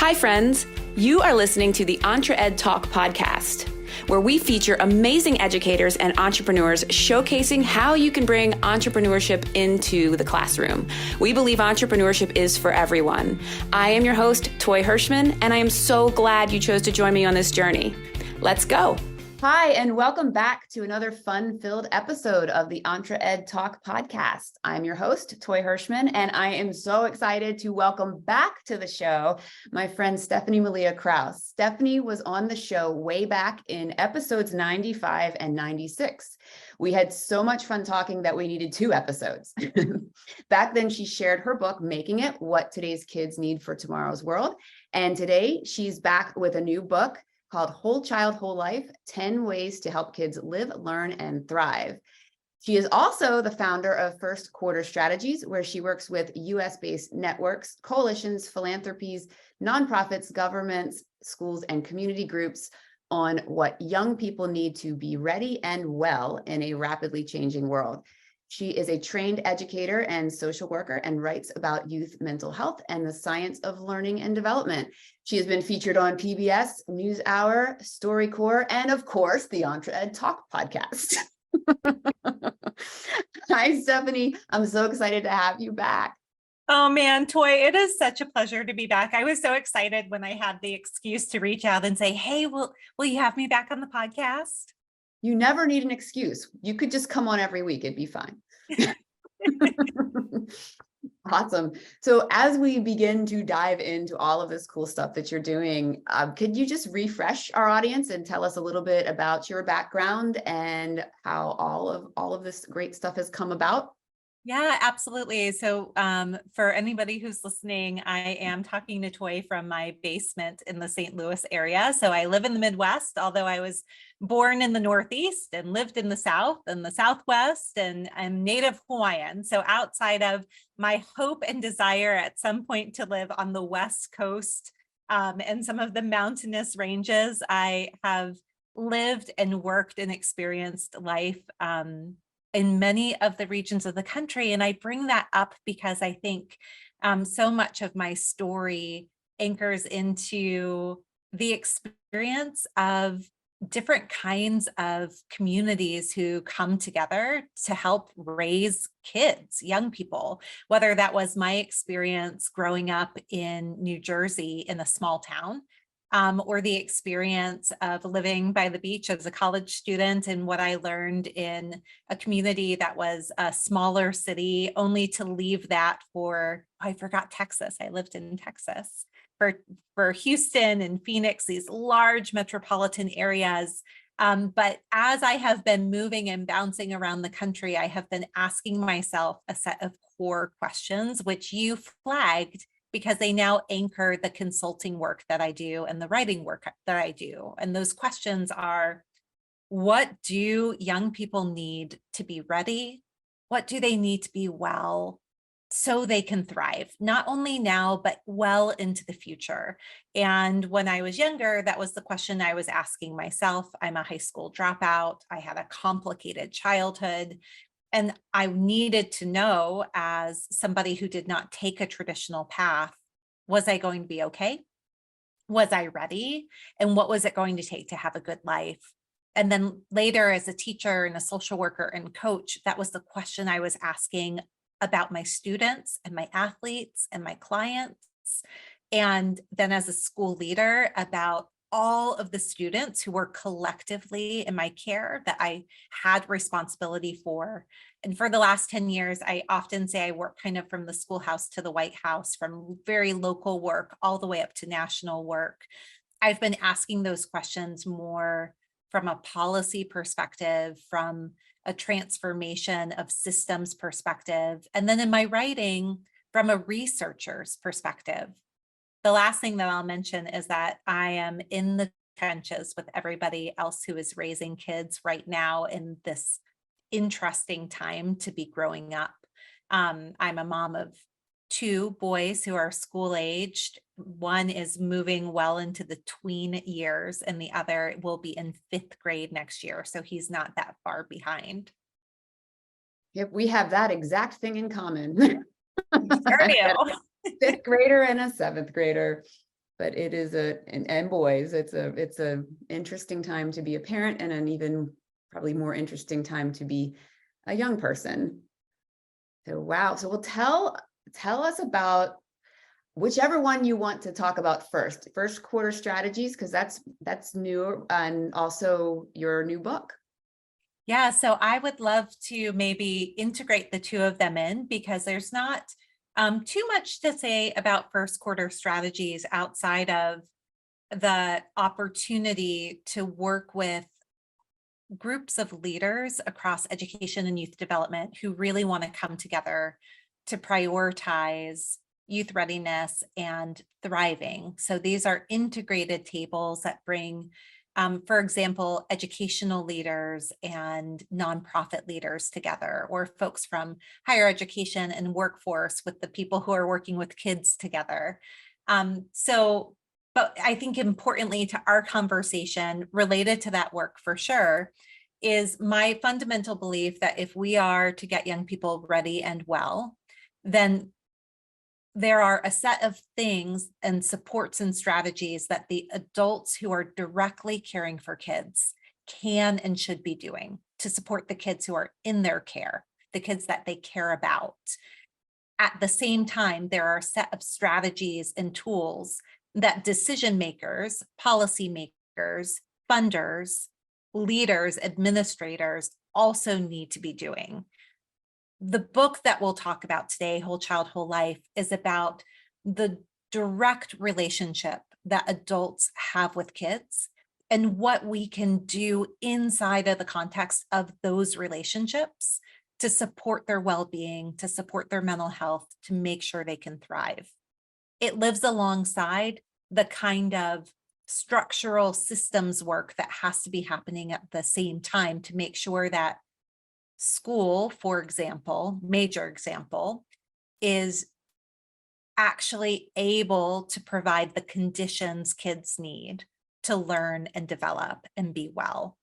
Hi, friends. You are listening to the EntreEd Talk podcast, where we feature amazing educators and entrepreneurs showcasing how you can bring entrepreneurship into the classroom. We believe entrepreneurship is for everyone. I am your host, Toy Hirschman, and I am so glad you chose to join me on this journey. Let's go. Hi, and welcome back to another fun-filled episode of the EntreEd Talk podcast. I'm your host, Toy Hirschman, and I am so excited to welcome back to the show my friend Stephanie Malia Krauss. Stephanie was on the show way back in episodes 95 and 96. We had so much fun talking that we needed 2 episodes. Back then, she shared her book, Making It: What Today's Kids Need for Tomorrow's World. And today, she's back with a new book called Whole Child, Whole Life, 10 Ways to Help Kids Live, Learn, and Thrive. She is also the founder of First Quarter Strategies, where she works with US-based networks, coalitions, philanthropies, nonprofits, governments, schools, and community groups on what young people need to be ready and well in a rapidly changing world. She is a trained educator and social worker and writes about youth mental health and the science of learning and development. She has been featured on PBS, NewsHour, StoryCorps, and of course, the EntreEd Talk podcast. Hi, Stephanie. I'm so excited to have you back. Oh man, Toy, it is such a pleasure to be back. I was so excited when I had the excuse to reach out and say, hey, will you have me back on the podcast? You never need an excuse. You could just come on every week. It'd be fine. Awesome. So as we begin to dive into all of this cool stuff that you're doing, could you just refresh our audience and tell us a little bit about your background and how all of this great stuff has come about? Yeah, absolutely. So for anybody who's listening, I am talking to Toy from my basement in the St. Louis area. So I live in the Midwest, although I was born in the Northeast and lived in the South and the Southwest, and I'm native Hawaiian. So outside of my hope and desire at some point to live on the West Coast and some of the mountainous ranges, I have lived and worked and experienced life in many of the regions of the country. And I bring that up because I think so much of my story anchors into the experience of different kinds of communities who come together to help raise kids, young people, whether that was my experience growing up in New Jersey in a small town, or the experience of living by the beach as a college student and what I learned in a community that was a smaller city, only to leave that for, I forgot Texas. I lived in Texas for Houston and Phoenix, these large metropolitan areas. But as I have been moving and bouncing around the country, I have been asking myself a set of core questions, which you flagged, because they now anchor the consulting work that I do and the writing work that I do. And those questions are, what do young people need to be ready? What do they need to be well so they can thrive, not only now, but well into the future? And when I was younger, that was the question I was asking myself. I'm a high school dropout. I had a complicated childhood. And I needed to know, as somebody who did not take a traditional path, was I going to be okay? Was I ready? And what was it going to take to have a good life? And then later, as a teacher and a social worker and coach, that was the question I was asking about my students and my athletes and my clients. And then as a school leader, about all of the students who were collectively in my care that I had responsibility for. And for the last 10 years, I often say I work kind of from the schoolhouse to the White House, from very local work all the way up to national work. I've been asking those questions more from a policy perspective, from a transformation of systems perspective, and then in my writing, from a researcher's perspective. The last thing that I'll mention is that I am in the trenches with everybody else who is raising kids right now in this interesting time to be growing up. I'm a mom of 2 boys who are school aged. One is moving well into the tween years, and the other will be in 5th grade next year. So he's not that far behind. Yep, we have that exact thing in common. Sure do. 5th grader and a 7th grader. but it is and boys, it's a interesting time to be a parent, and an even probably more interesting time to be a young person. So, wow. So we'll tell us about whichever one you want to talk about first quarter strategies, because that's new, and also your new book. Yeah, so I would love to maybe integrate the two of them in, because there's not too much to say about first quarter strategies outside of the opportunity to work with groups of leaders across education and youth development who really want to come together to prioritize youth readiness and thriving. So these are integrated tables that bring, for example, educational leaders and nonprofit leaders together, or folks from higher education and workforce with the people who are working with kids together. But I think importantly to our conversation related to that work for sure is my fundamental belief that if we are to get young people ready and well, then there are a set of things and supports and strategies that the adults who are directly caring for kids can and should be doing to support the kids who are in their care, the kids that they care about. At the same time, there are a set of strategies and tools that decision makers, policy makers, funders, leaders, administrators also need to be doing. The book that we'll talk about today, Whole Child, Whole Life, is about the direct relationship that adults have with kids and what we can do inside of the context of those relationships to support their well-being, to support their mental health, to make sure they can thrive. It lives alongside the kind of structural systems work that has to be happening at the same time to make sure that school, for example, major example, is actually able to provide the conditions kids need to learn and develop and be well.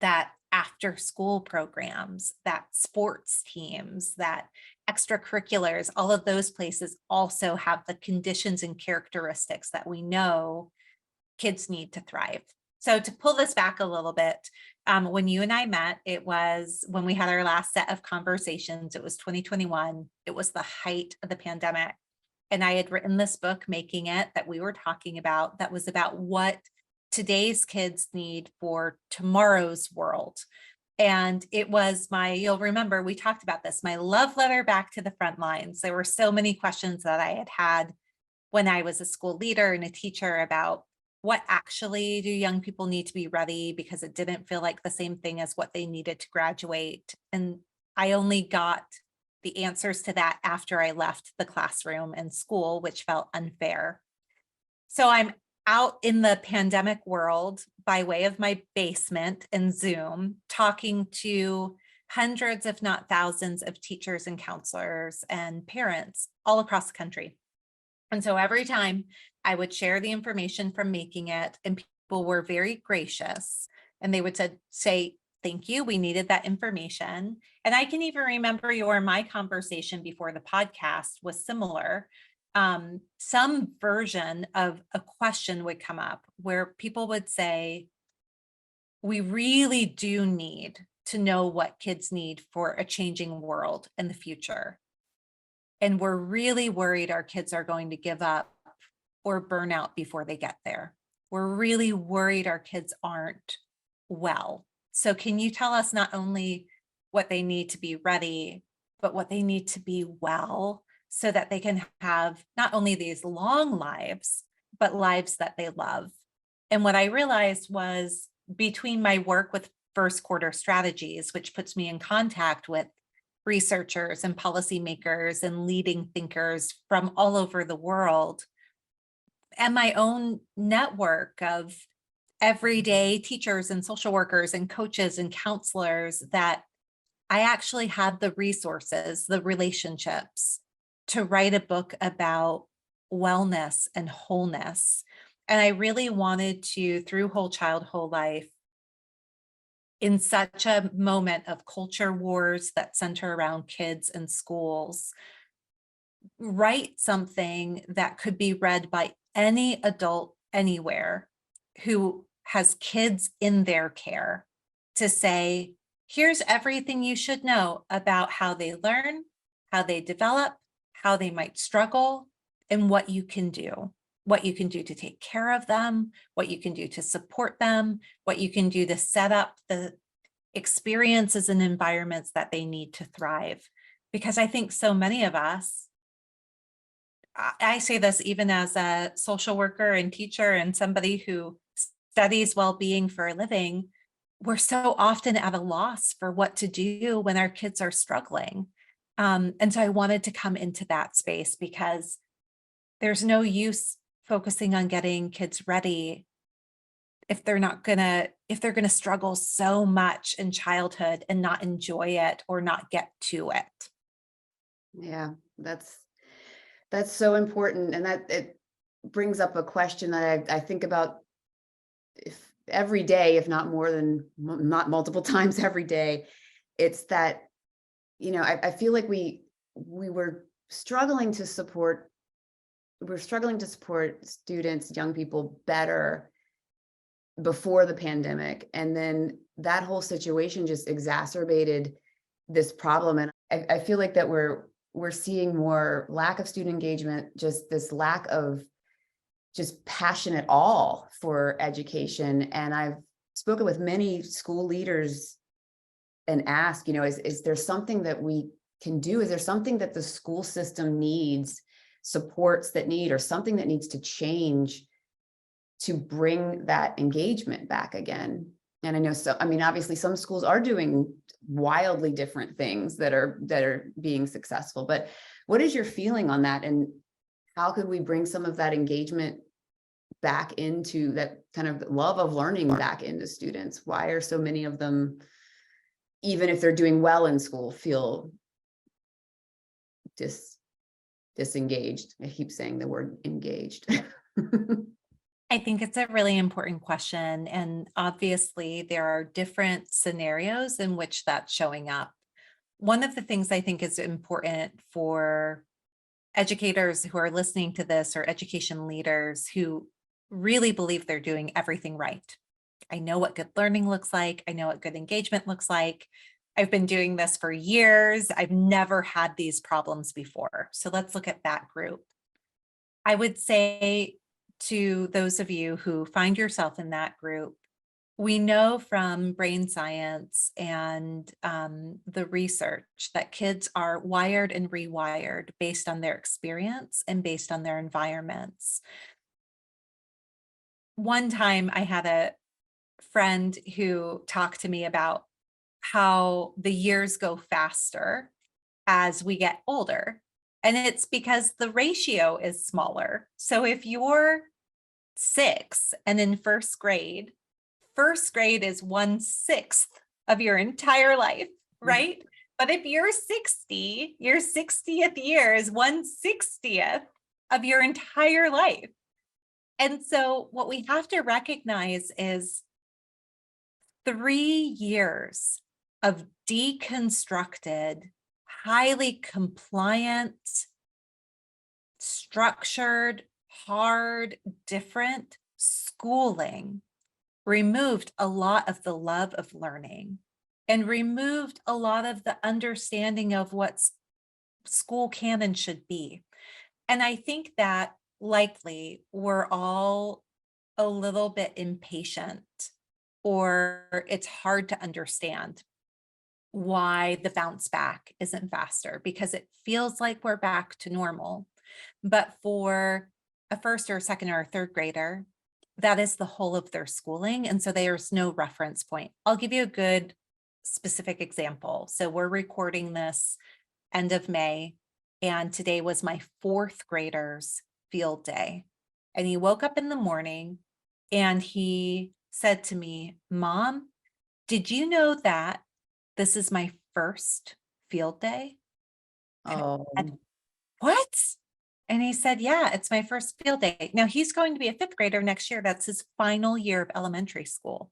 That after school programs, that sports teams, that extracurriculars, all of those places also have the conditions and characteristics that we know kids need to thrive. So to pull this back a little bit, when you and I met, it was when we had our last set of conversations, it was 2021. It was the height of the pandemic. And I had written this book, Making It, that we were talking about, that was about what today's kids need for tomorrow's world. And it was you'll remember, we talked about this, my love letter back to the front lines. There were so many questions that I had when I was a school leader and a teacher about what actually do young people need to be ready, because it didn't feel like the same thing as what they needed to graduate. And I only got the answers to that after I left the classroom and school, which felt unfair. So I'm out in the pandemic world by way of my basement and Zoom, talking to hundreds, if not thousands, of teachers and counselors and parents all across the country. And so every time I would share the information from Making It, and people were very gracious, and they would say, thank you, we needed that information. And I can even remember my conversation before the podcast was similar. Some version of a question would come up where people would say, we really do need to know what kids need for a changing world in the future. And we're really worried our kids are going to give up or burn out before they get there. We're really worried our kids aren't well. So can you tell us not only what they need to be ready, but what they need to be well, so that they can have not only these long lives, but lives that they love? And what I realized was, between my work with first quarter strategies, which puts me in contact with researchers and policymakers and leading thinkers from all over the world, and my own network of everyday teachers and social workers and coaches and counselors, that I actually had the resources, the relationships to write a book about wellness and wholeness. And I really wanted to, through Whole Child, Whole Life, in such a moment of culture wars that center around kids and schools, write something that could be read by any adult anywhere who has kids in their care, to say, here's everything you should know about how they learn, how they develop, how they might struggle, and what you can do. What you can do to take care of them, what you can do to support them, what you can do to set up the experiences and environments that they need to thrive. Because I think so many of us, I say this even as a social worker and teacher and somebody who studies well-being for a living, we're so often at a loss for what to do when our kids are struggling. And so I wanted to come into that space, because there's no use focusing on getting kids ready if they're gonna struggle so much in childhood and not enjoy it or not get to it. Yeah, that's so important. And that it brings up a question that I think about if every day, if not more than not multiple times every day. It's that, I feel like we were struggling to support, students, young people better before the pandemic. And then that whole situation just exacerbated this problem. And I feel like that we're seeing more lack of student engagement, just this lack of just passion at all for education. And I've spoken with many school leaders and asked, is there something that we can do? Is there something that the school system needs, supports that need, or something that needs to change to bring that engagement back again? And I know, obviously some schools are doing wildly different things that are being successful, but what is your feeling on that? And how could we bring some of that engagement back into that kind of love of learning back into students? Why are so many of them, even if they're doing well in school, feel disengaged? I keep saying the word engaged. I think it's a really important question. And obviously, there are different scenarios in which that's showing up. One of the things I think is important for educators who are listening to this, or education leaders who really believe they're doing everything right. I know what good learning looks like. I know what good engagement looks like. I've been doing this for years. I've never had these problems before. So let's look at that group. I would say to those of you who find yourself in that group, we know from brain science and the research that kids are wired and rewired based on their experience and based on their environments. One time I had a friend who talked to me about how the years go faster as we get older. And it's because the ratio is smaller. So if you're 6 and in first grade is 1/6 of your entire life, right? But if you're 60, your 60th year is 1/60th of your entire life. And so what we have to recognize is 3 years of deconstructed, highly compliant, structured, hard, different schooling removed a lot of the love of learning and removed a lot of the understanding of what school can and should be. And I think that likely we're all a little bit impatient, or it's hard to understand why the bounce back isn't faster, because it feels like we're back to normal. But for a first or second or third grader, that is the whole of their schooling. And so there's no reference point. I'll give you a good specific example. So we're recording this end of May, and today was my 4th grader's field day. And he woke up in the morning and he said to me, "Mom, did you know that this is my first field day?" Oh, And what? And he said, "Yeah, it's my first field day." Now he's going to be a 5th grader next year. That's his final year of elementary school.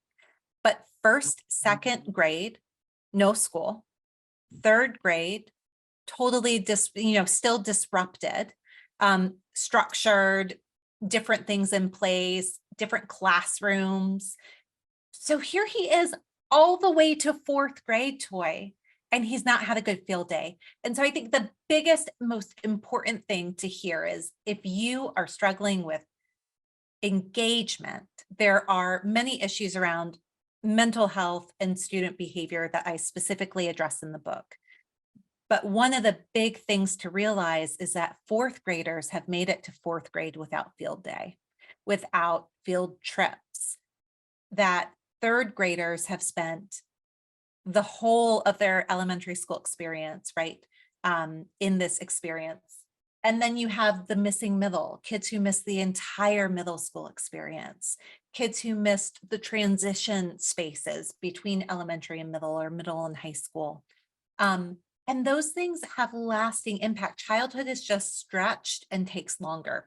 But first, second grade, no school. 3rd grade, totally still disrupted, structured, different things in place, different classrooms. So here he is all the way to fourth grade, Toy, and he's not had a good field day. And so I think the biggest, most important thing to hear is if you are struggling with engagement, there are many issues around mental health and student behavior that I specifically address in the book. But one of the big things to realize is that fourth graders have made it to fourth grade without field day, without field trips, that third graders have spent the whole of their elementary school experience, right, in this experience. And then you have the missing middle, kids who missed the entire middle school experience, kids who missed the transition spaces between elementary and middle, or middle and high school. And those things have lasting impact. Childhood is just stretched and takes longer.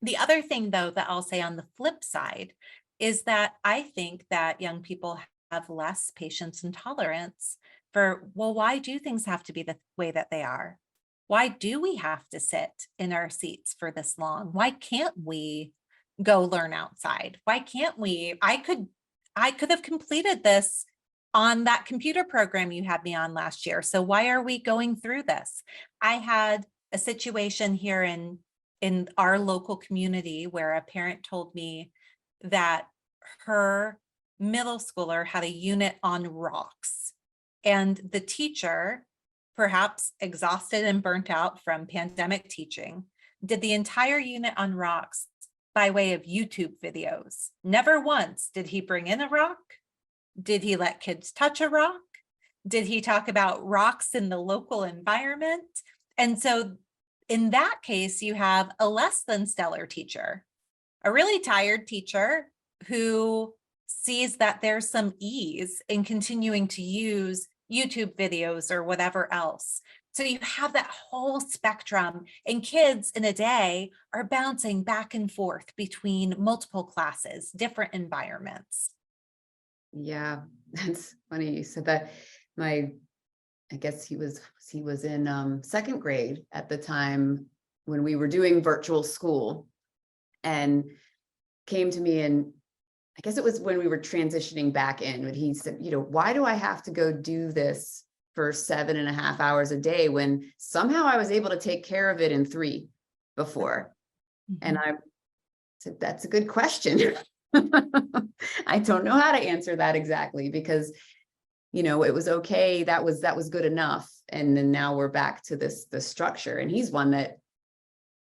The other thing, though, that I'll say on the flip side is that I think that young people have less patience and tolerance for, well, why do things have to be the way that they are? Why do we have to sit in our seats for this long? Why can't we go learn outside? Why can't we? I could have completed this on that computer program you had me on last year. So why are we going through this? I had a situation here in our local community where a parent told me that her middle schooler had a unit on rocks, and the teacher, perhaps exhausted and burnt out from pandemic teaching, did the entire unit on rocks by way of YouTube videos. Never once did he bring in a rock. Did he let kids touch a rock? Did he talk about rocks in the local environment? And so in that case, you have a less than stellar teacher, a really tired teacher who sees that there's some ease in continuing to use YouTube videos or whatever else. So you have that whole spectrum, and kids in a day are bouncing back and forth between multiple classes, different environments. Yeah, that's funny you said that. I guess he was in second grade at the time when we were doing virtual school, and came to me, and I guess it was when we were transitioning back in, but he said, why do I have to go do this for 7.5 hours a day when somehow I was able to take care of it in 3 before? Mm-hmm. And I said, that's a good question. I don't know how to answer that exactly, because, it was okay. That was good enough. And then now we're back to the structure. And he's one that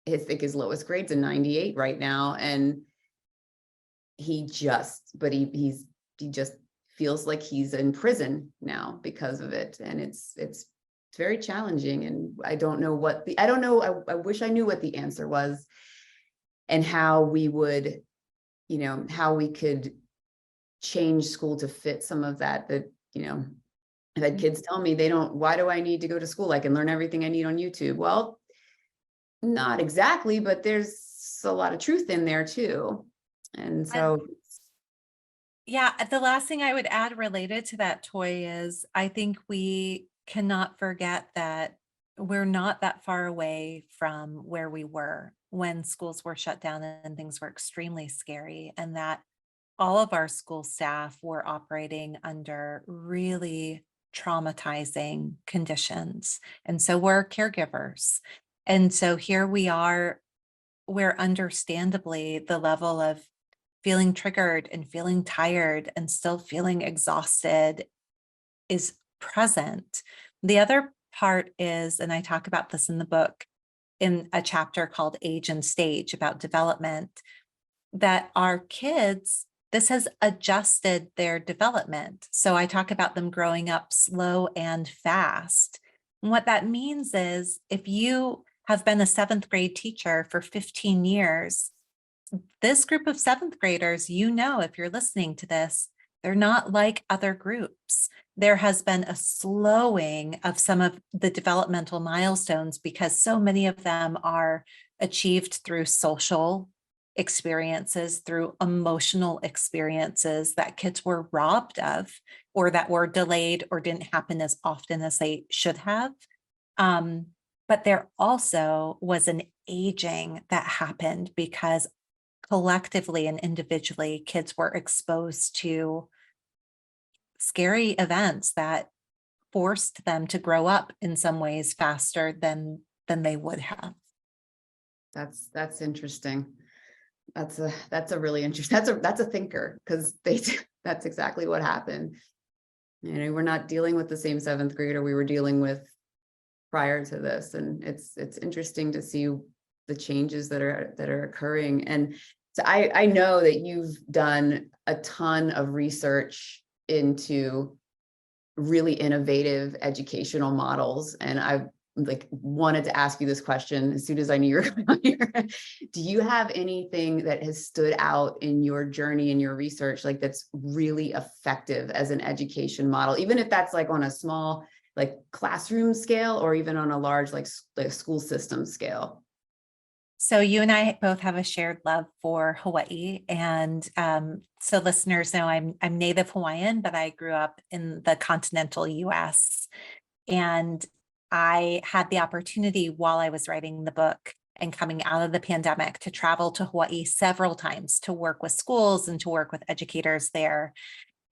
his lowest grade's a 98 right now. And he just feels like he's in prison now because of it. And it's very challenging. And I don't know I wish I knew what the answer was, and how we would, how we could change school to fit some of that, I've had kids tell me why do I need to go to school? I can learn everything I need on YouTube. Well, not exactly, but there's a lot of truth in there too. And so, yeah, the last thing I would add related to that, Toy, is I think we cannot forget that we're not that far away from where we were when schools were shut down and things were extremely scary, and that all of our school staff were operating under really traumatizing conditions. And so we're caregivers. And so here we are, where understandably the level of feeling triggered and feeling tired and still feeling exhausted is present. The other part is, and I talk about this in the book in a chapter called Age and Stage, about development, that our kids, this has adjusted their development. So I talk about them growing up slow and fast. And what that means is, if you have been a 7th grade teacher for 15 years, this group of 7th graders, if you're listening to this, they're not like other groups. There has been a slowing of some of the developmental milestones because so many of them are achieved through social experiences, through emotional experiences that kids were robbed of, or that were delayed or didn't happen as often as they should have. But there also was an aging that happened because collectively and individually, kids were exposed to scary events that forced them to grow up in some ways faster than they would have. That's interesting. That's a really interesting, that's a thinker, because that's exactly what happened. You know, we're not dealing with the same seventh grader we were dealing with prior to this. And it's interesting to see the changes that are occurring. And so I know that you've done a ton of research into really innovative educational models. And I wanted to ask you this question as soon as I knew you were coming on here. Do you have anything that has stood out in your journey and your research, like that's really effective as an education model, even if that's like on a small, like classroom scale, or even on a large, like school system scale? So you and I both have a shared love for Hawaii. And so listeners know I'm native Hawaiian, but I grew up in the continental US. And I had the opportunity while I was writing the book and coming out of the pandemic to travel to Hawaii several times to work with schools and to work with educators there.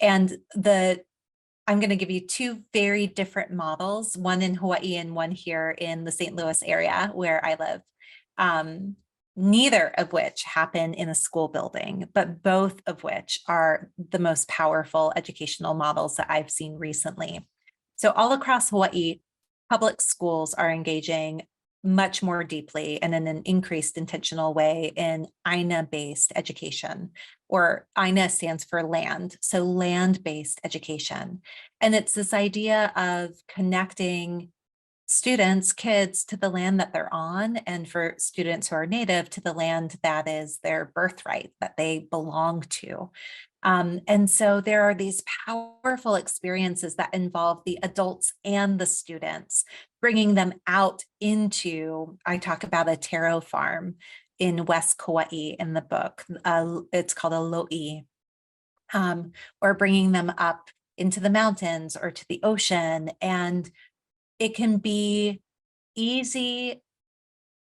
And I'm going to give you two very different models, one in Hawaii and one here in the St. Louis area where I live. Neither of which happen in a school building, but both of which are the most powerful educational models that I've seen recently. So all across Hawaii, public schools are engaging much more deeply and in an increased intentional way in AINA-based education, or AINA stands for land, so land-based education. And it's this idea of connecting students, kids, to the land that they're on, and for students who are native, to the land that is their birthright, that they belong to. And so there are these powerful experiences that involve the adults and the students, bringing them out into, I talk about a taro farm in West Kauai in the book. It's called a lo'i, or bringing them up into the mountains or to the ocean. And it can be easy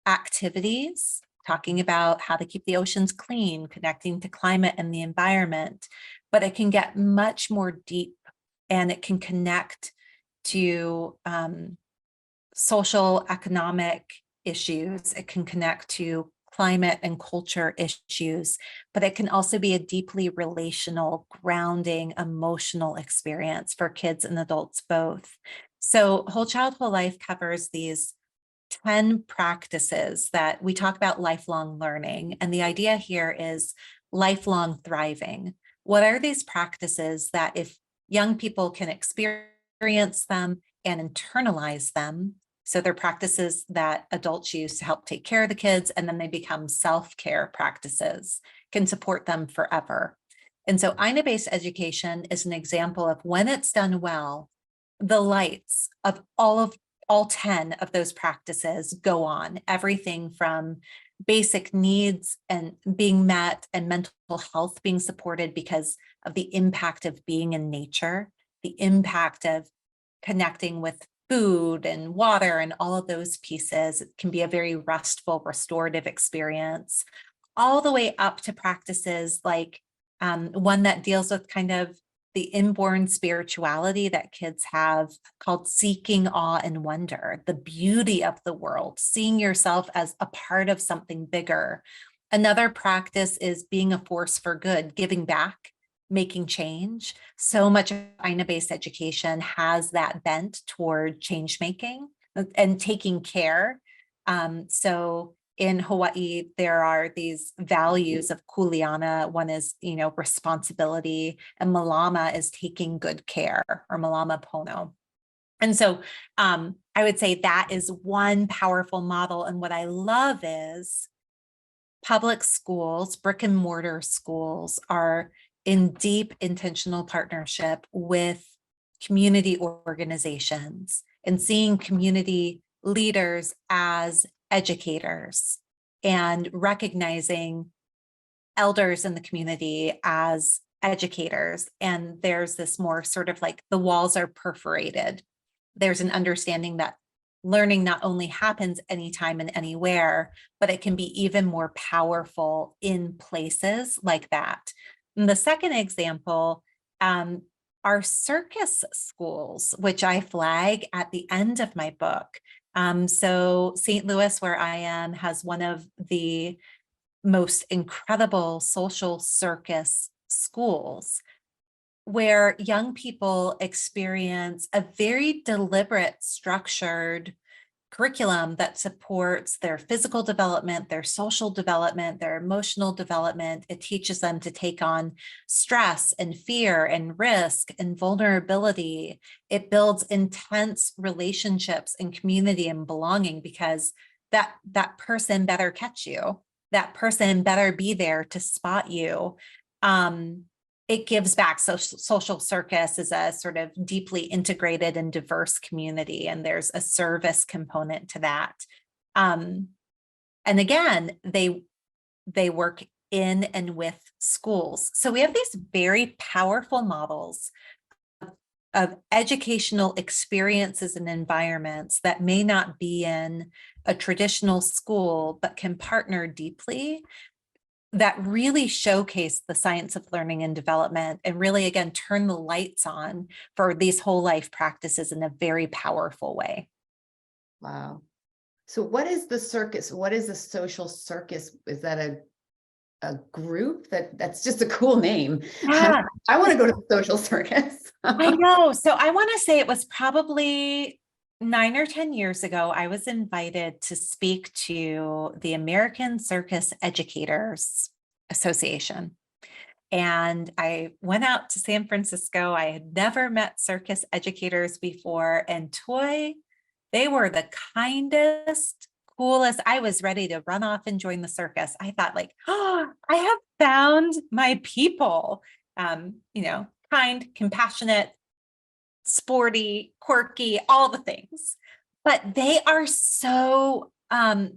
activities, talking about how to keep the oceans clean, connecting to climate and the environment, but it can get much more deep, and it can connect to social, economic issues. It can connect to climate and culture issues, but it can also be a deeply relational, grounding, emotional experience for kids and adults both. So Whole Child, Whole Life covers these 10 practices that we talk about lifelong learning. And the idea here is lifelong thriving. What are these practices that if young people can experience them and internalize them, so they're practices that adults use to help take care of the kids, and then they become self-care practices, can support them forever. And so AINA-based education is an example of, when it's done well, the lights of all 10 of those practices go on. Everything from basic needs and being met, and mental health being supported because of the impact of being in nature, the impact of connecting with food and water and all of those pieces. It can be a very restful, restorative experience, all the way up to practices like one that deals with kind of the inborn spirituality that kids have, called seeking awe and wonder, the beauty of the world, seeing yourself as a part of something bigger. Another practice is being a force for good, giving back, making change. So much of AINA-based education has that bent toward change making and taking care. So in Hawaii, there are these values of kuleana. One is, responsibility, and malama is taking good care, or malama pono. And so I would say that is one powerful model. And what I love is public schools, brick and mortar schools, are in deep intentional partnership with community organizations, and seeing community leaders as educators, and recognizing elders in the community as educators. And there's this more sort of like, the walls are perforated. There's an understanding that learning not only happens anytime and anywhere, but it can be even more powerful in places like that. And the second example are circus schools, which I flag at the end of my book. So St. Louis, where I am, has one of the most incredible social circus schools, where young people experience a very deliberate, structured curriculum that supports their physical development, their social development, their emotional development. It teaches them to take on stress and fear and risk and vulnerability. It builds intense relationships and community and belonging, because that person better catch you. That person better be there to spot you. It gives back. So social circus is a sort of deeply integrated and diverse community, and there's a service component to that. And again, they work in and with schools. So we have these very powerful models of educational experiences and environments that may not be in a traditional school, but can partner deeply, that really showcase the science of learning and development, and really, again, turn the lights on for these whole life practices in a very powerful way. Wow. So what is the circus? What is the social circus? Is that a group? That's just a cool name. Yeah. I want to go to the social circus. I know. So I want to say it was probably 9 or 10 years ago, I was invited to speak to the American Circus Educators Association. And I went out to San Francisco. I had never met circus educators before. And Toy, they were the kindest, coolest. I was ready to run off and join the circus. I thought, like, oh, I have found my people. Kind, compassionate, sporty, quirky, all the things. But they are so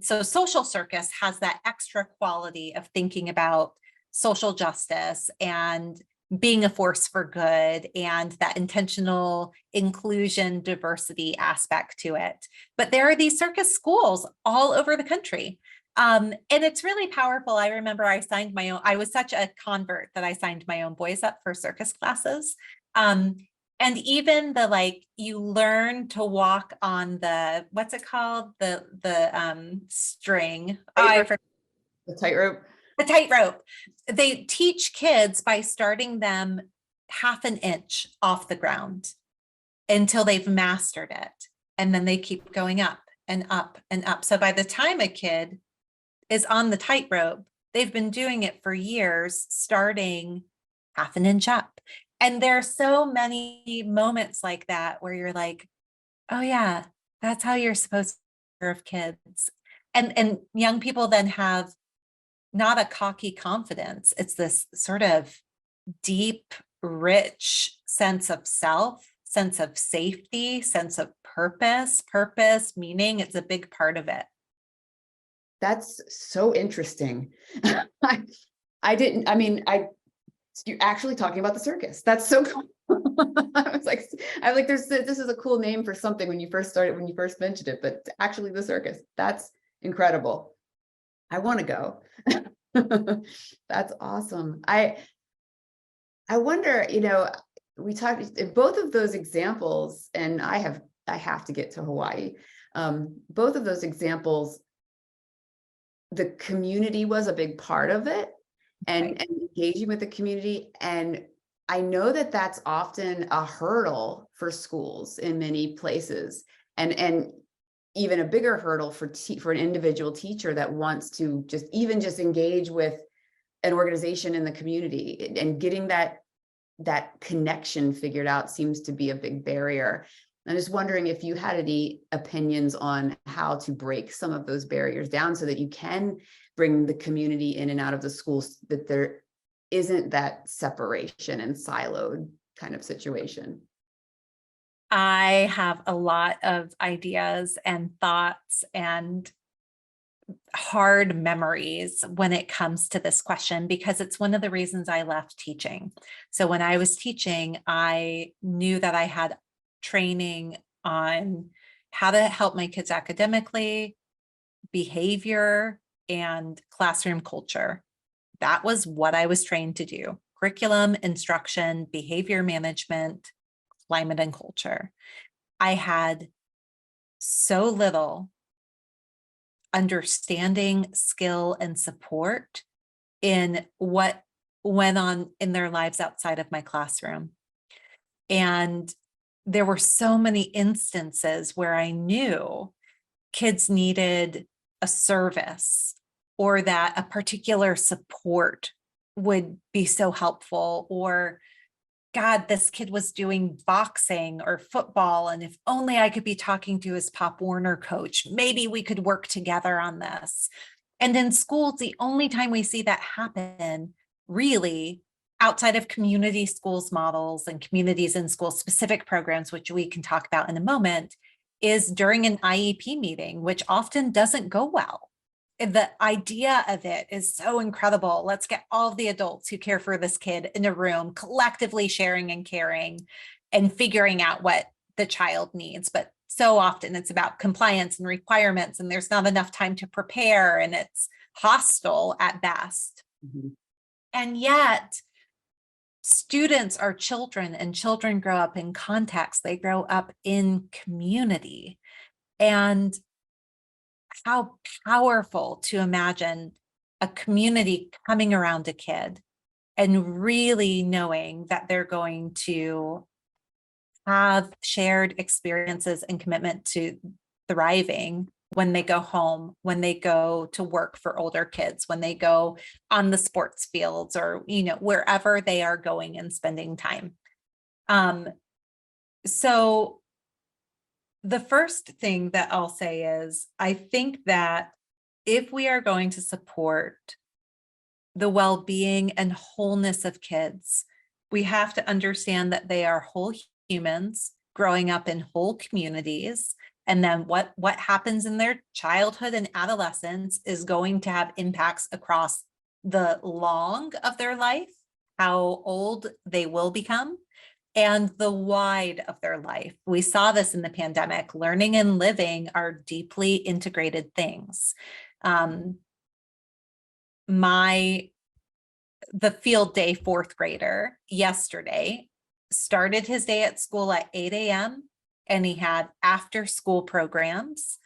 social circus has that extra quality of thinking about social justice and being a force for good, and that intentional inclusion, diversity aspect to it. But there are these circus schools all over the country. And it's really powerful. I remember I was such a convert that I signed my own boys up for circus classes. And even you learn to walk on the, what's it called? The string. The tightrope. The tightrope. They teach kids by starting them half an inch off the ground until they've mastered it. And then they keep going up and up and up. So by the time a kid is on the tightrope, they've been doing it for years, starting half an inch up. And there are so many moments like that where you're like, oh yeah, that's how you're supposed to take care of kids. And young people then have not a cocky confidence. It's this sort of deep, rich sense of self, sense of safety, sense of purpose, meaning. It's a big part of it. That's so interesting. You're actually talking about the circus. That's so cool. I'm like, this is a cool name for something when you first mentioned it, but actually the circus, that's incredible. I want to go. That's awesome. I wonder, we talked in both of those examples, and I have to get to Hawaii. Both of those examples, the community was a big part of it, and engaging with the community. And I know that that's often a hurdle for schools in many places, and even a bigger hurdle for an individual teacher that wants to just engage with an organization in the community, and getting that connection figured out seems to be a big barrier. I'm just wondering if you had any opinions on how to break some of those barriers down so that you can bring the community in and out of the schools, that there isn't that separation and siloed kind of situation. I have a lot of ideas and thoughts and hard memories when it comes to this question, because it's one of the reasons I left teaching. So when I was teaching, I knew that I had training on how to help my kids academically, behavior, and classroom culture. That was what I was trained to do. Curriculum, instruction, behavior management, climate and culture. I had so little understanding, skill, and support in what went on in their lives outside of my classroom. And there were so many instances where I knew kids needed a service or that a particular support would be so helpful, or God, this kid was doing boxing or football, and if only I could be talking to his Pop Warner coach, maybe we could work together on this. And in schools, the only time we see that happen, really, outside of community schools models and communities in school specific programs, which we can talk about in a moment, is during an IEP meeting, which often doesn't go well. The idea of it is so incredible. Let's get all of the adults who care for this kid in a room, collectively sharing and caring and figuring out what the child needs. But so often it's about compliance and requirements, and there's not enough time to prepare, and it's hostile at best. Mhm. And yet, students are children, and children grow up in context. They grow up in community. And how powerful to imagine a community coming around a kid and really knowing that they're going to have shared experiences and commitment to thriving when they go home, when they go to work for older kids, when they go on the sports fields, or, wherever they are going and spending time. So the first thing that I'll say is, I think that if we are going to support the well-being and wholeness of kids, we have to understand that they are whole humans growing up in whole communities. And then what happens in their childhood and adolescence is going to have impacts across the long of their life, how old they will become, and the wide of their life. We saw this in the pandemic. Learning and living are deeply integrated things. The field day fourth grader yesterday started his day at school at 8 a.m. and he had after school programs.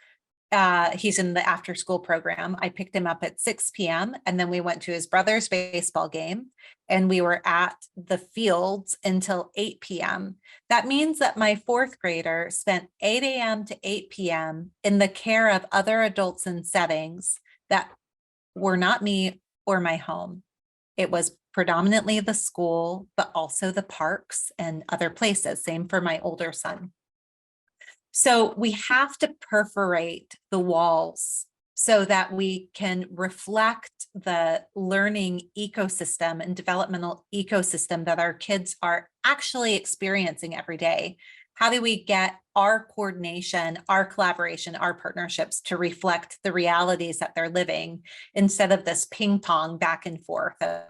He's in the after school program. I picked him up at 6 p.m. and then we went to his brother's baseball game, and we were at the fields until 8 p.m. That means that my fourth grader spent 8 a.m. to 8 p.m. in the care of other adults in settings that were not me or my home. It was predominantly the school, but also the parks and other places. Same for my older son. So we have to perforate the walls so that we can reflect the learning ecosystem and developmental ecosystem that our kids are actually experiencing every day. How do we get our coordination, our collaboration, our partnerships to reflect the realities that they're living, instead of this ping pong back and forth of,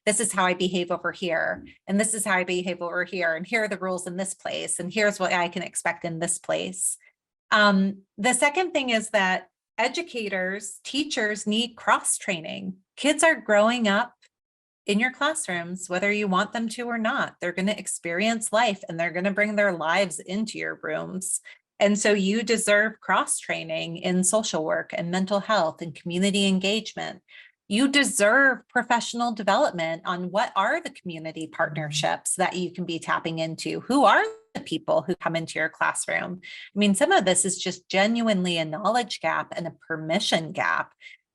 this is how I behave over here, and this is how I behave over here, and here are the rules in this place, and here's what I can expect in this place. The second thing is that educators, teachers need cross training. Kids are growing up in your classrooms, whether you want them to or not. They're going to experience life, and they're going to bring their lives into your rooms. And so you deserve cross training in social work and mental health and community engagement. You deserve professional development on what are the community partnerships that you can be tapping into. Who are the people who come into your classroom? I mean, some of this is just genuinely a knowledge gap and a permission gap.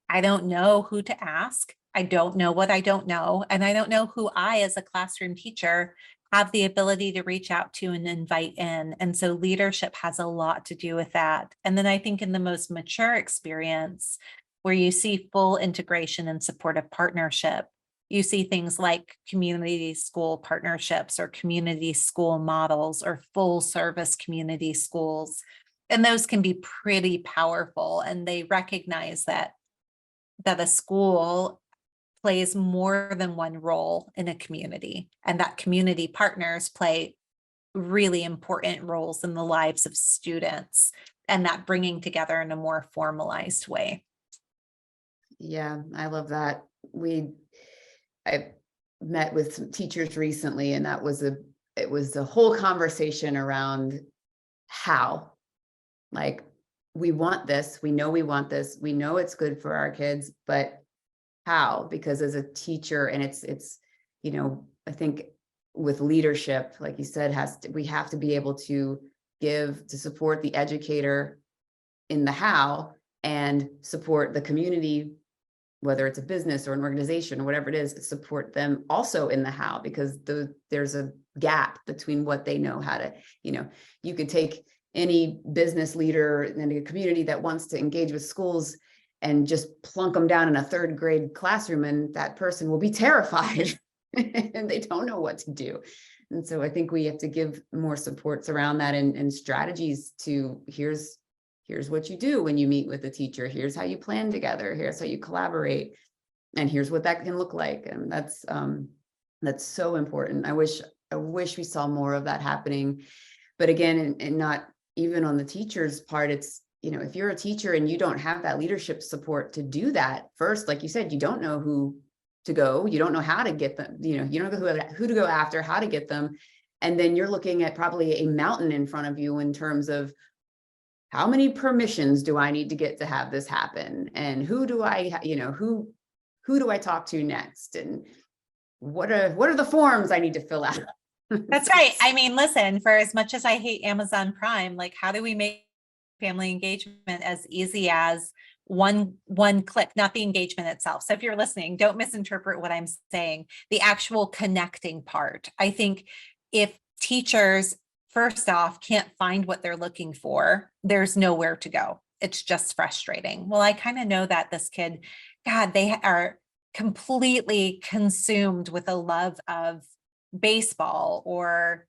I don't know who to ask. I don't know what I don't know. And I don't know who I, as a classroom teacher, have the ability to reach out to and invite in. And so leadership has a lot to do with that. And then I think in the most mature experience, where you see full integration and supportive partnership, you see things like community school partnerships or community school models or full service community schools. And those can be pretty powerful. And they recognize that a school plays more than one role in a community, and that community partners play really important roles in the lives of students. and that bringing together in a more formalized way. Yeah, I love that. I met with some teachers recently, and it was a whole conversation around how, like, we want this, we know we want this, we know it's good for our kids, but how? Because as a teacher, and it's, I think with leadership, like you said, we have to be able to support the educator in the how, and support the community, whether it's a business or an organization or whatever it is, support them also in the how, because there's a gap between what they know how to, you could take any business leader in a community that wants to engage with schools and just plunk them down in a third grade classroom, and that person will be terrified and they don't know what to do. And so I think we have to give more supports around that, and strategies to, here's what you do when you meet with a teacher, here's how you plan together, here's how you collaborate, and here's what that can look like. And that's so important. I wish we saw more of that happening. But again, and not even on the teacher's part, it's, if you're a teacher and you don't have that leadership support to do that first, like you said, you don't know who to go, you don't know how to get them, you don't know who to go after, how to get them. And then you're looking at probably a mountain in front of you in terms of, how many permissions do I need to get to have this happen? And who do I, who do I talk to next? And what are the forms I need to fill out? That's right. I mean, listen, for as much as I hate Amazon Prime, like, how do we make family engagement as easy as one click, not the engagement itself? So if you're listening, don't misinterpret what I'm saying, the actual connecting part. I think if teachers, first off, can't find what they're looking for, there's nowhere to go. It's just frustrating. Well, I kind of know that this kid, God, they are completely consumed with a love of baseball or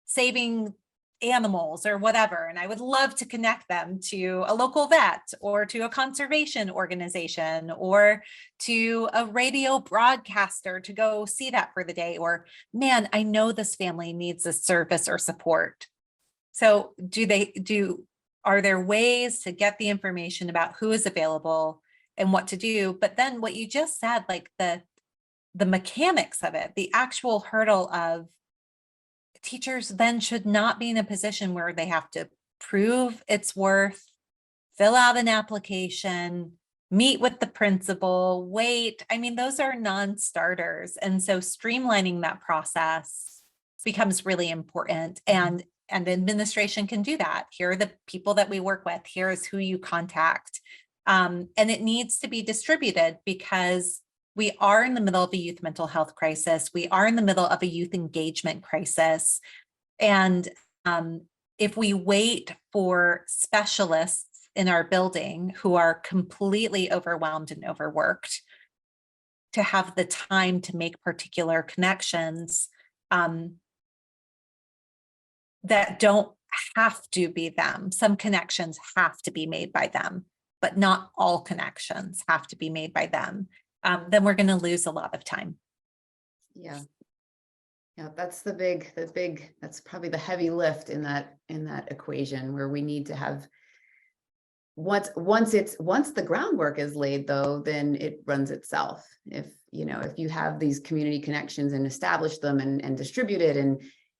saving animals or whatever. And I would love to connect them to a local vet or to a conservation organization or to a radio broadcaster to go see that for the day. Or, man, I know this family needs a service or support. So are there ways to get the information about who is available and what to do? But then what you just said, like the mechanics of it, the actual hurdle of, teachers then should not be in a position where they have to prove its worth, fill out an application, meet with the principal, wait. I mean, those are non-starters. And so streamlining that process becomes really important. And administration can do that. Here are the people that we work with. Here is who you contact. And it needs to be distributed, because we are in the middle of a youth mental health crisis. We are in the middle of a youth engagement crisis. And if we wait for specialists in our building who are completely overwhelmed and overworked to have the time to make particular connections that don't have to be them. Some connections have to be made by them, but not all connections have to be made by them. Then we're going to lose a lot of time. Yeah. Yeah, that's that's probably the heavy lift in that equation, where we need to have, once the groundwork is laid, though, then it runs itself. If you have these community connections and establish them and distribute it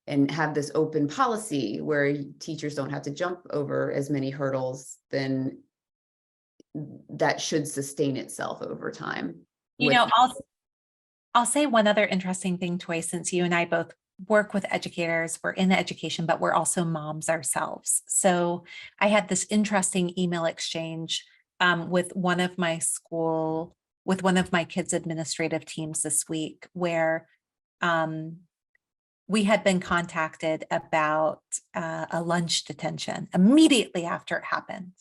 and have this open policy where teachers don't have to jump over as many hurdles, then that should sustain itself over time. I'll say one other interesting thing, Toy, since you and I both work with educators, we're in education, but we're also moms ourselves. So I had this interesting email exchange with one of my kids' administrative teams this week, where we had been contacted about a lunch detention immediately after it happened.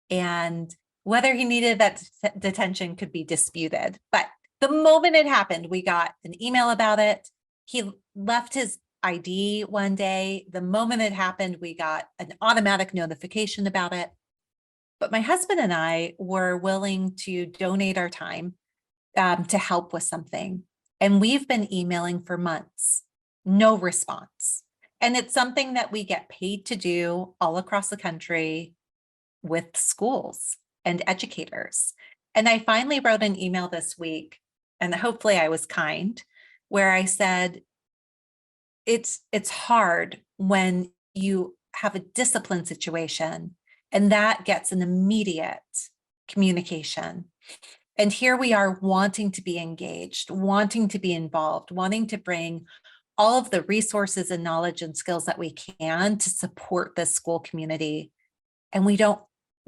And whether he needed that detention could be disputed. But the moment it happened, we got an email about it. He left his ID one day. The moment it happened, we got an automatic notification about it. But my husband and I were willing to donate our time to help with something. And we've been emailing for months, no response. And it's something that we get paid to do all across the country. with schools and educators. And I finally wrote an email this week, and hopefully I was kind, where I said, it's hard when you have a discipline situation and that gets an immediate communication. And here we are wanting to be engaged, wanting to be involved, wanting to bring all of the resources and knowledge and skills that we can to support this school community. And we don't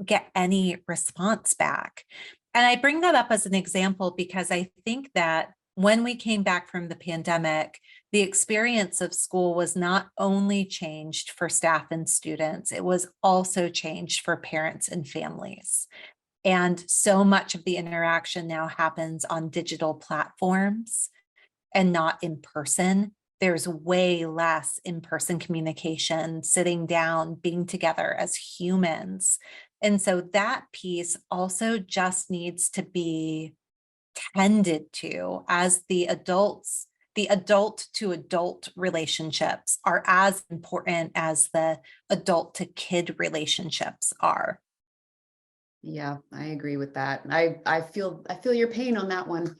get any response back. And I bring that up as an example because I think that when we came back from the pandemic, the experience of school was not only changed for staff and students, it was also changed for parents and families. And so much of the interaction now happens on digital platforms and not in person. There's way less in-person communication, sitting down, being together as humans. And so that piece also just needs to be tended to, as the adult to adult relationships are as important as the adult to kid relationships are. Yeah, I agree with that. I feel your pain on that one.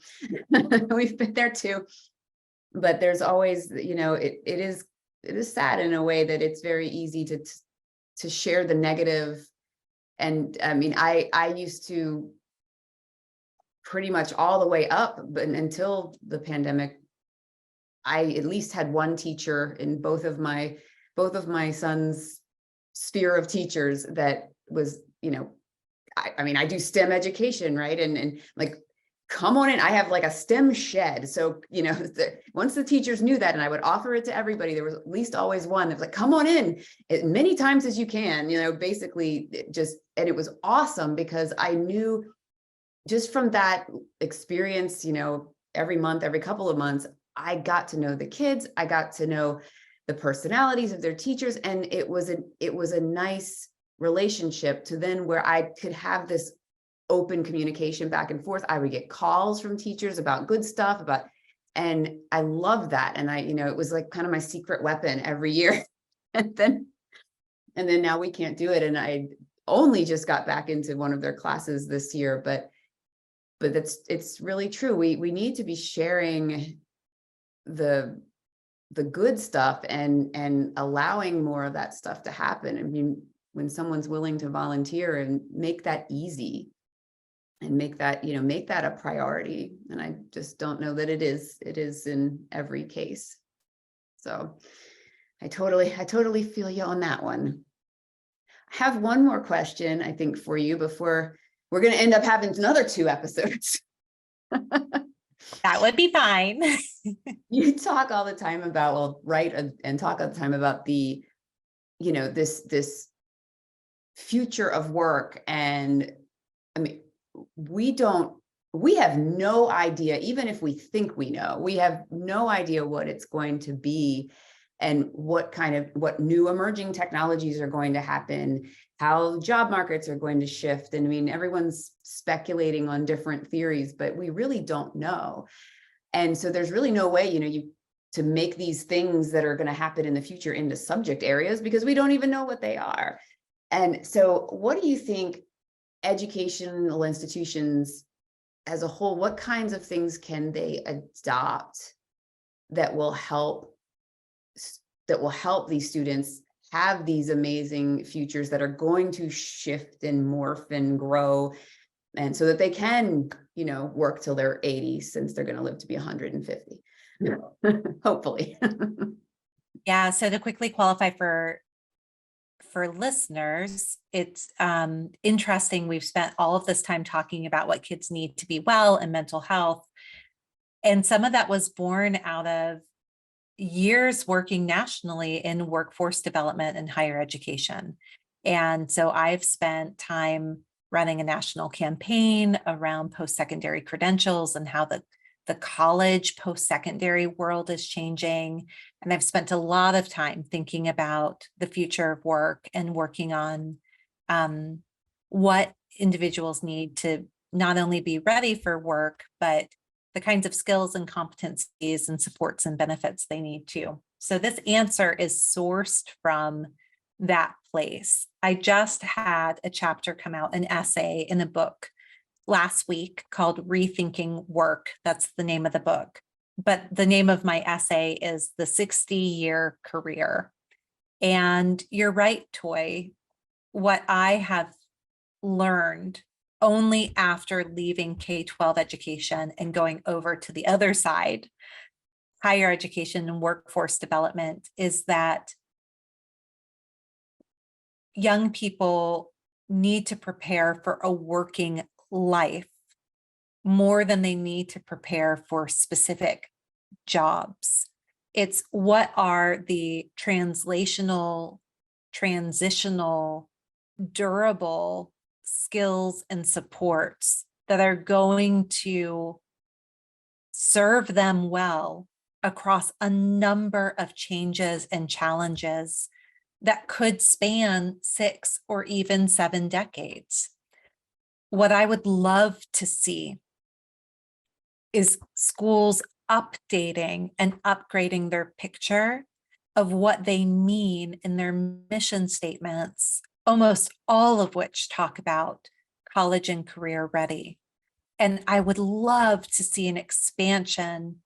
We've been there too. But there's always, it is sad in a way that it's very easy to share the negative. And I mean, I used to pretty much all the way up, but until the pandemic, I at least had one teacher in both of my sons' sphere of teachers that was, I mean, I do STEM education, right? And like, come on in. I have like a STEM shed. So, once the teachers knew that, and I would offer it to everybody, there was at least always one that was like, come on in as many times as you can, basically and it was awesome because I knew just from that experience, every month, every couple of months, I got to know the kids. I got to know the personalities of their teachers. And it was a nice relationship to then where I could have this open communication back and forth. I would get calls from teachers about good stuff and I love that. And it was like kind of my secret weapon every year. and then now we can't do it. And I only just got back into one of their classes this year, but it's really true. We need to be sharing the good stuff and allowing more of that stuff to happen. I mean, when someone's willing to volunteer and make that easy and make that a priority. And I just don't know that it is in every case. So I totally feel you on that one. I have one more question, I think, for you before we're going to end up having another 2 episodes. That would be fine. You talk all the time about, write and talk all the time about the, this future of work. And I mean, we have no idea, even if we think we know, we have no idea what it's going to be and what new emerging technologies are going to happen, how job markets are going to shift. And I mean, everyone's speculating on different theories, but we really don't know. And so there's really no way, to make these things that are going to happen in the future into subject areas because we don't even know what they are. And so what do you think educational institutions as a whole, what kinds of things can they adopt that will help these students have these amazing futures that are going to shift and morph and grow, and so that they can, work till they're 80, since they're going to live to be 150, hopefully. Yeah. So to quickly qualify for listeners, it's interesting. We've spent all of this time talking about what kids need to be well and mental health. And some of that was born out of years working nationally in workforce development and higher education. And so I've spent time running a national campaign around post-secondary credentials and how the college post-secondary world is changing. And I've spent a lot of time thinking about the future of work and working on what individuals need to not only be ready for work, but the kinds of skills and competencies and supports and benefits they need to. So this answer is sourced from that place. I just had a chapter come out, an essay in a book last week called Rethinking Work. That's the name of the book. But the name of my essay is The 60-Year Career. And you're right, Toy. What I have learned only after leaving K-12 education and going over to the other side, higher education and workforce development, is that young people need to prepare for a working life more than they need to prepare for specific jobs. It's what are the translational, transitional, durable skills and supports that are going to serve them well across a number of changes and challenges that could span 6 or even 7 decades. What I would love to see is schools updating and upgrading their picture of what they mean in their mission statements, almost all of which talk about college and career ready. And I would love to see an expansion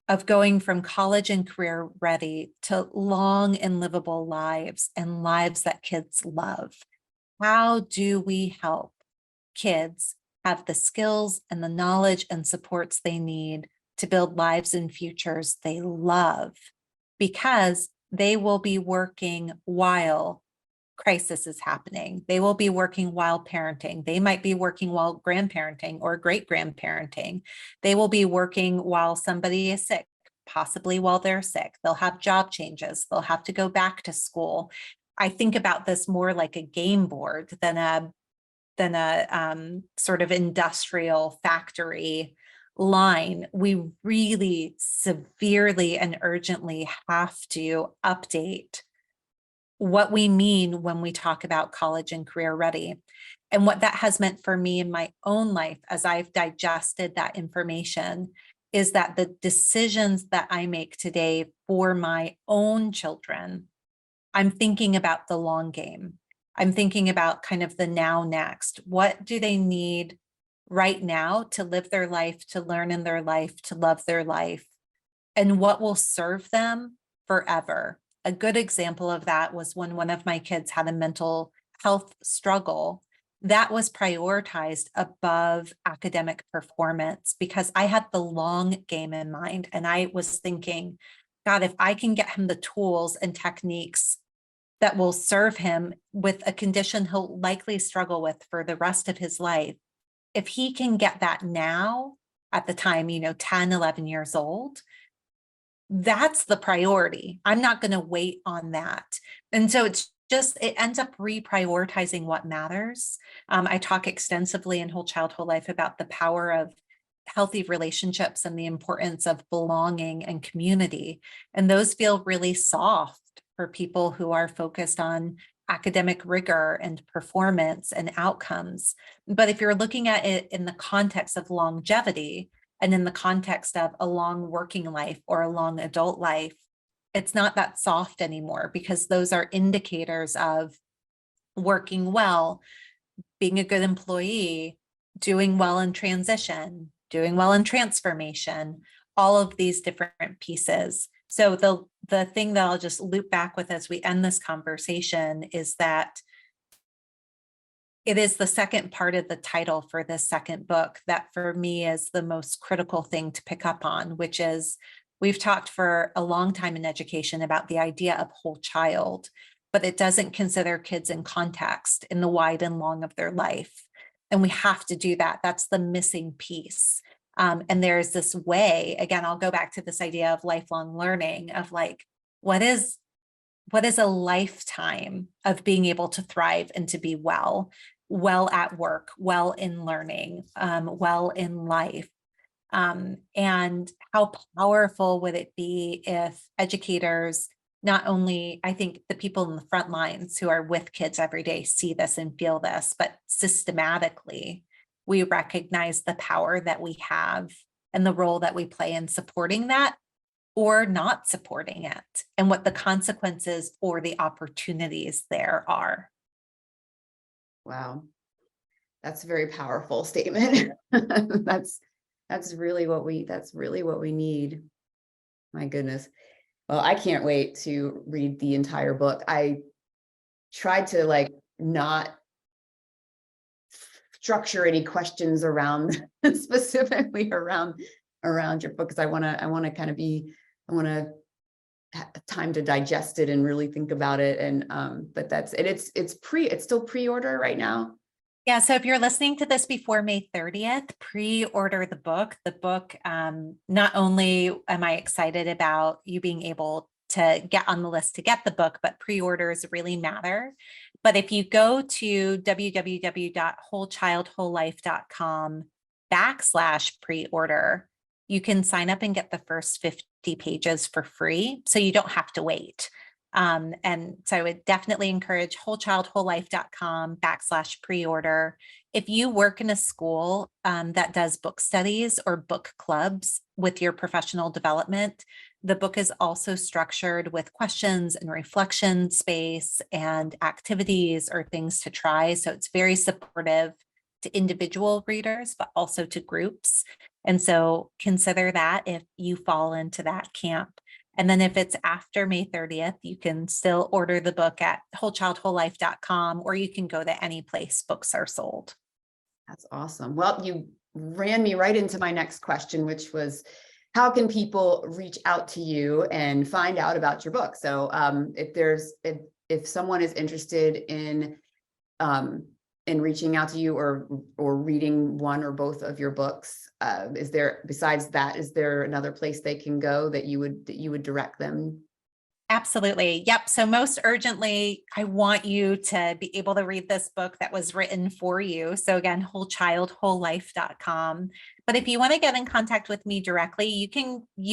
of going from college and career ready to long and livable lives and lives that kids love. How do we help kids have the skills and the knowledge and supports they need to build lives and futures they love? Because they will be working while crisis is happening. They will be working while parenting. They might be working while grandparenting or great grandparenting. They will be working while somebody is sick, possibly while they're sick. They'll have job changes. They'll have to go back to school. I think about this more like a game board than a sort of industrial factory line. We really severely and urgently have to update what we mean when we talk about college and career ready. And what that has meant for me in my own life as I've digested that information is that the decisions that I make today for my own children, I'm thinking about the long game. I'm thinking about kind of the now next. What do they need right now to live their life, to learn in their life, to love their life, and what will serve them forever? A good example of that was when one of my kids had a mental health struggle. That was prioritized above academic performance because I had the long game in mind. And I was thinking, God, if I can get him the tools and techniques that will serve him with a condition he'll likely struggle with for the rest of his life, if he can get that now at the time, 10, 11 years old, that's the priority. I'm not going to wait on that. And so it ends up reprioritizing what matters. I talk extensively in Whole Child, Whole Life about the power of healthy relationships and the importance of belonging and community. And those feel really soft for people who are focused on academic rigor and performance and outcomes. But if you're looking at it in the context of longevity and in the context of a long working life or a long adult life, it's not that soft anymore because those are indicators of working well, being a good employee, doing well in transition, doing well in transformation, all of these different pieces. So the thing that I'll just loop back with as we end this conversation is that it is the second part of the title for this second book that for me is the most critical thing to pick up on, which is we've talked for a long time in education about the idea of whole child, but it doesn't consider kids in context in the wide and long of their life. And we have to do that. That's the missing piece. And there's this way, again, I'll go back to this idea of lifelong learning of like, what is a lifetime of being able to thrive and to be well at work, well in learning, well in life. And how powerful would it be if educators, not only, I think the people in the front lines who are with kids every day see this and feel this, but systematically, we recognize the power that we have and the role that we play in supporting that or not supporting it, and what the consequences or the opportunities there are. Wow. That's a very powerful statement. That's really what we need. My goodness. Well, I can't wait to read the entire book. I tried to like not structure any questions around specifically around your book, because I want to have time to digest it and really think about it. And but it's still pre-order right now. Yeah, so if you're listening to this before May 30th, pre-order the book. The book, not only am I excited about you being able to get on the list to get the book, but pre-orders really matter. But if you go to www.wholechildwholelife.com/pre-order, you can sign up and get the first 50 pages for free, so you don't have to wait. And so I would definitely encourage wholechildwholelife.com/pre-order. If you work in a school that does book studies or book clubs with your professional development, the book is also structured with questions and reflection space and activities or things to try. So it's very supportive to individual readers, but also to groups. And so consider that if you fall into that camp. And then if it's after May 30th, you can still order the book at wholechildwholelife.com, or you can go to any place books are sold. That's awesome. Well, you ran me right into my next question, which was, how can people reach out to you and find out about your book? So if someone is interested in reaching out to you or reading one or both of your books, besides that, is there another place they can go that you would direct them? Absolutely. Yep. So most urgently, I want you to be able to read this book that was written for you. So again, wholechildwholelife.com. But if you want to get in contact with me directly, you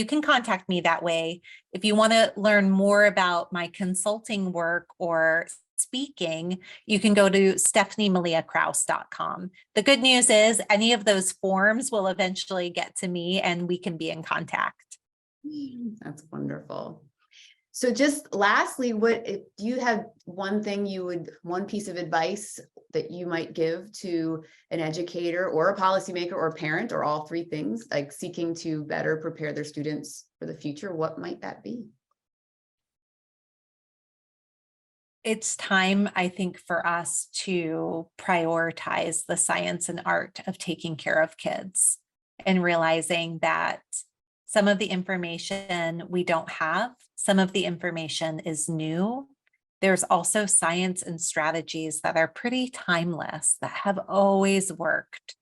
can contact me that way. If you want to learn more about my consulting work or speaking, you can go to stephaniemaliakrauss.com. The good news is any of those forms will eventually get to me and we can be in contact. That's wonderful. So just lastly, do you have one piece of advice that you might give to an educator or a policymaker or a parent, or all three things, like seeking to better prepare their students for the future? What might that be? It's time, I think, for us to prioritize the science and art of taking care of kids, and realizing that some of the information we don't have, some of the information is new. There's also science and strategies that are pretty timeless, that have always worked,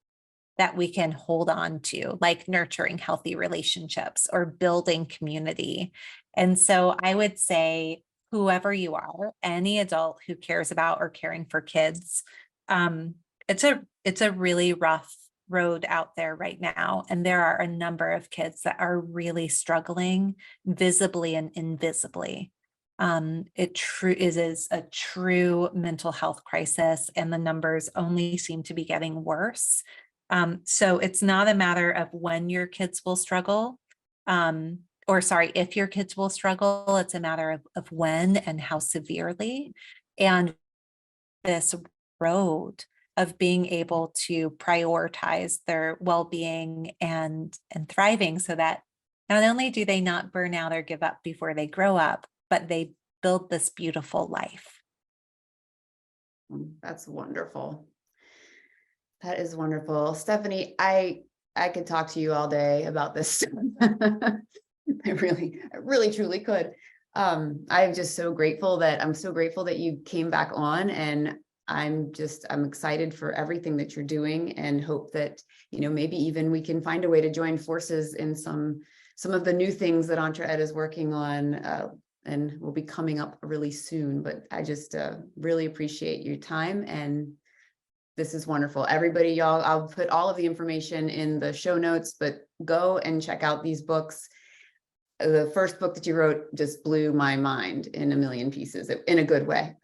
that we can hold on to, like nurturing healthy relationships or building community. And so I would say, whoever you are, any adult who cares about or caring for kids, it's a really rough road out there right now. And there are a number of kids that are really struggling visibly and invisibly. It is a true mental health crisis, and the numbers only seem to be getting worse. So it's not a matter of when your kids will struggle, if your kids will struggle, it's a matter of when and how severely. And this road of being able to prioritize their well-being and thriving, so that not only do they not burn out or give up before they grow up, but they build this beautiful life. That's wonderful. That is wonderful. Stephanie, I could talk to you all day about this. I really truly could. I'm so grateful that you came back on, and I'm excited for everything that you're doing, and hope that, maybe even we can find a way to join forces in some of the new things that EntreEd is working on, and will be coming up really soon. But I just really appreciate your time, and this is wonderful. Everybody, y'all, I'll put all of the information in the show notes, but go and check out these books. The first book that you wrote just blew my mind in a million pieces, in a good way.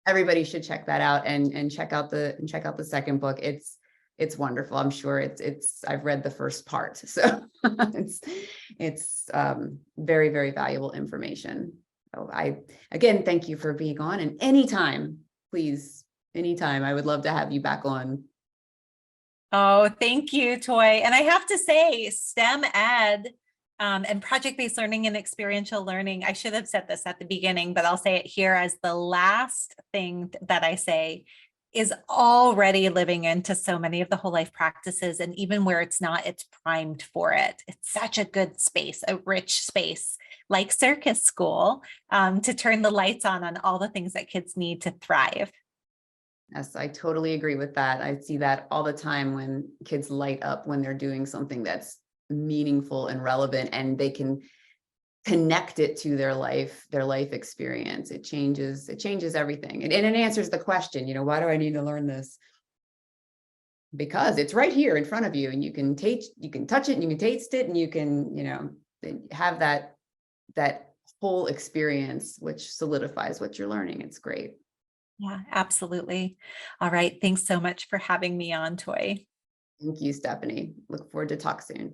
Everybody should check that out, and check out the second book. It's it's wonderful. I'm sure I've read the first part, so it's very, very valuable information. So again, thank you for being on, and anytime, please, anytime, I would love to have you back on. Oh, thank you, Toy. And I have to say, STEM ed and project-based learning and experiential learning, I should have said this at the beginning, but I'll say it here as the last thing that I say, is already living into so many of the whole life practices. And even where it's not, it's primed for it. It's such a good space, a rich space like circus school, to turn the lights on all the things that kids need to thrive. Yes, I totally agree with that. I see that all the time when kids light up when they're doing something that's meaningful and relevant, and they can connect it to their life experience. It changes everything. And it answers the question, why do I need to learn this? Because it's right here in front of you, and you can touch it, and you can taste it, and you can, have that whole experience, which solidifies what you're learning. It's great. Yeah, absolutely. All right. Thanks so much for having me on, Toy. Thank you, Stephanie. Look forward to talk soon.